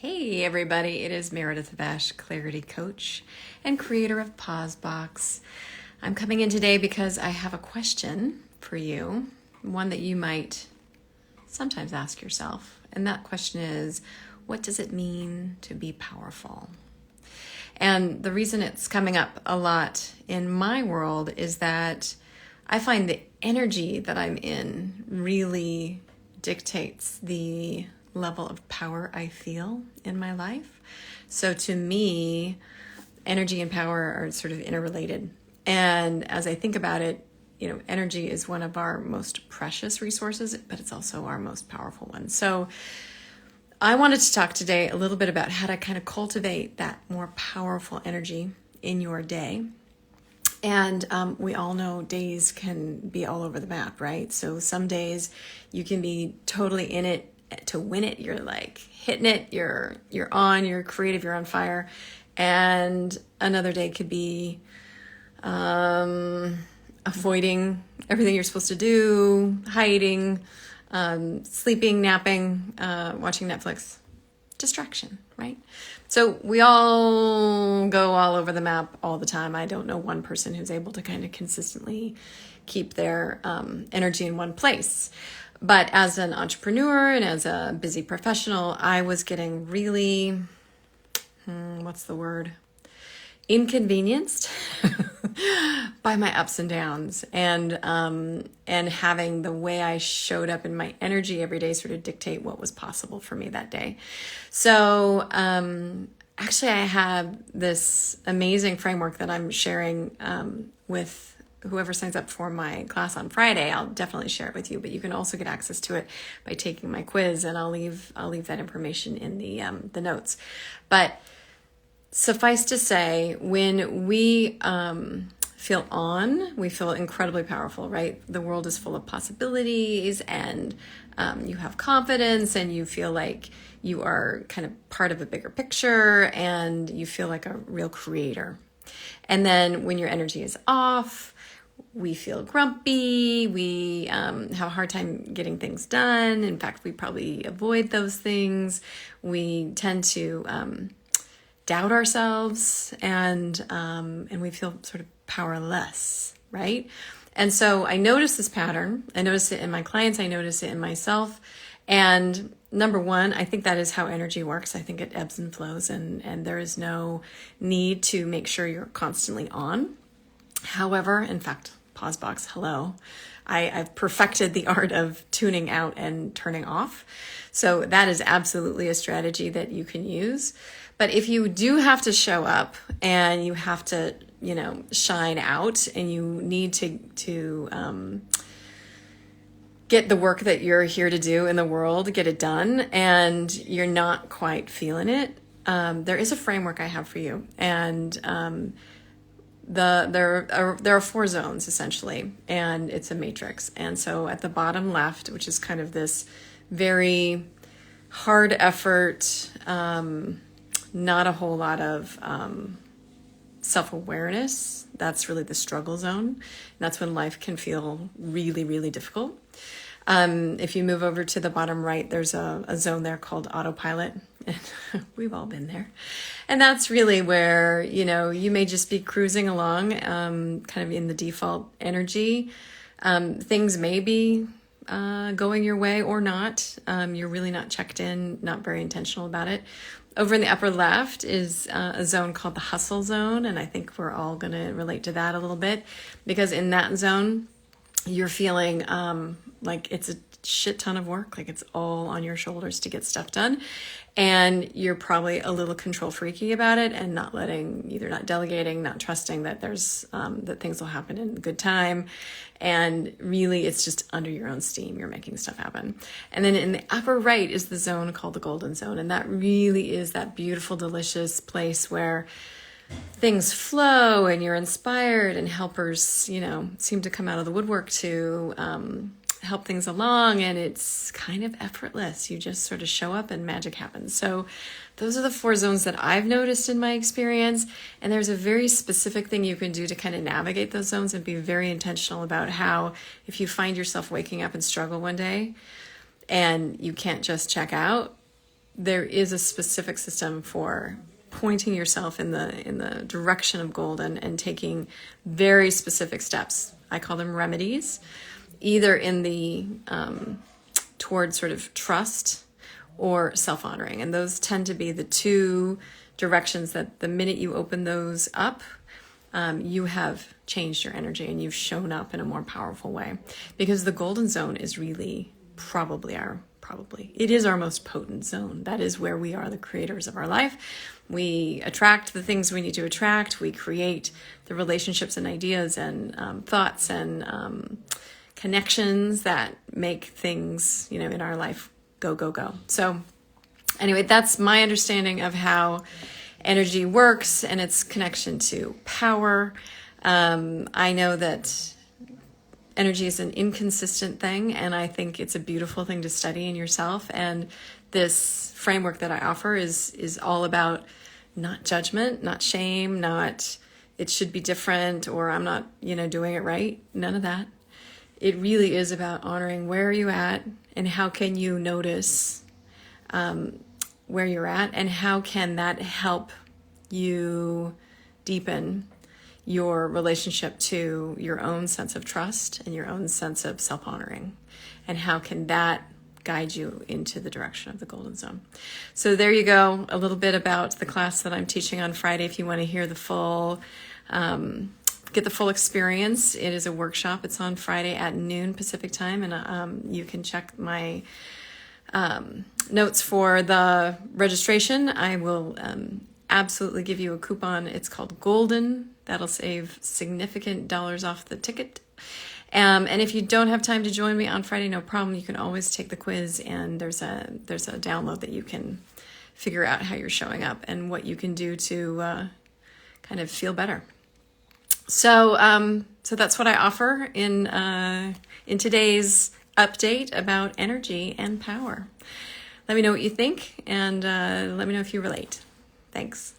Hey everybody, it is Meredith Vash, Clarity Coach and creator of Pause Box. I'm coming in today because I have a question for you, one that you might sometimes ask yourself. And that question is, what does it mean to be powerful? And the reason it's coming up a lot in my world is that I find the energy that I'm in really dictates the level of power I feel in my life. So to me, energy and power are sort of interrelated. And as I think about it, energy is one of our most precious resources, but it's also our most powerful one. So I wanted to talk today a little bit about how to kind of cultivate that more powerful energy in your day. And we all know days can be all over the map, right? So some days you can be totally in it to win it. You're like hitting it, you're on, you're creative, you're on fire. And another day could be avoiding everything you're supposed to do, hiding, sleeping, napping, watching Netflix. Distraction, right? So we all go all over the map all the time. I don't know one person who's able to kind of consistently keep their energy in one place. But as an entrepreneur and as a busy professional, I was getting really, inconvenienced by my ups and downs, and having the way I showed up in my energy every day sort of dictate what was possible for me that day. So actually, I have this amazing framework that I'm sharing with whoever signs up for my class on Friday. I'll definitely share it with you, but you can also get access to it by taking my quiz, and I'll leave that information in the notes. But suffice to say, when we feel we feel incredibly powerful, right? The world is full of possibilities, and you have confidence, and you feel like you are kind of part of a bigger picture, and you feel like a real creator. And then when your energy is off, we feel grumpy, we have a hard time getting things done. In fact, we probably avoid those things. We tend to doubt ourselves, and we feel sort of powerless, right? And so I noticed this pattern. I noticed it in my clients. I noticed it in myself. And number one, I think that is how energy works. I think it ebbs and flows, and there is no need to make sure you're constantly on. However, in fact, pause box, hello. I've perfected the art of tuning out and turning off. So that is absolutely a strategy that you can use. But if you do have to show up and you have to, shine out, and you need to get the work that you're here to do in the world, get it done, and you're not quite feeling it, there is a framework I have for you. And there are 4 zones essentially, and it's a matrix. And so at the bottom left, which is kind of this very hard effort, not a whole lot of self-awareness, that's really the struggle zone. That's when life can feel really, really difficult. If you move over to the bottom right, there's a zone there called autopilot. And we've all been there. And that's really where, you may just be cruising along, kind of in the default energy. Things may be going your way or not. You're really not checked in, not very intentional about it. Over in the upper left is a zone called the hustle zone. And I think we're all going to relate to that a little bit, because in that zone, you're feeling like it's a shit ton of work, like it's all on your shoulders to get stuff done. And you're probably a little control freaky about it, and not delegating, not trusting that that things will happen in good time. And really, it's just under your own steam. You're making stuff happen. And then in the upper right is the zone called the golden zone. And that really is that beautiful, delicious place where things flow and you're inspired, and helpers, seem to come out of the woodwork to help things along, and it's kind of effortless. You just sort of show up and magic happens. So those are the 4 zones that I've noticed in my experience. And there's a very specific thing you can do to kind of navigate those zones and be very intentional about how, if you find yourself waking up and struggle one day and you can't just check out, there is a specific system for pointing yourself in the direction of golden and taking very specific steps. I call them remedies, either in the towards sort of trust or self-honoring. And those tend to be the two directions that the minute you open those up, you have changed your energy and you've shown up in a more powerful way. Because the golden zone is really it is our most potent zone. That is where we are the creators of our life. We attract the things we need to attract. We create the relationships and ideas and thoughts and connections that make things, in our life go, go, go. So anyway, that's my understanding of how energy works and its connection to power. I know that energy is an inconsistent thing, and I think it's a beautiful thing to study in yourself. And this framework that I offer is all about not judgment, not shame, not it should be different or I'm not, doing it right. None of that. It really is about honoring where are you at and how can you notice where you're at and how can that help you deepen your relationship to your own sense of trust and your own sense of self-honoring, and how can that guide you into the direction of the golden zone. So there you go, a little bit about the class that I'm teaching on Friday. If you want to hear the full, get the full experience, it is a workshop. It's on Friday at noon Pacific time, and you can check my notes for the registration. I will absolutely give you a coupon. It's called Golden. That'll save significant dollars off the ticket. And if you don't have time to join me on Friday, no problem. You can always take the quiz, and there's a download that you can figure out how you're showing up and what you can do to kind of feel better. So that's what I offer in today's update about energy and power. Let me know what you think, and let me know if you relate. Thanks.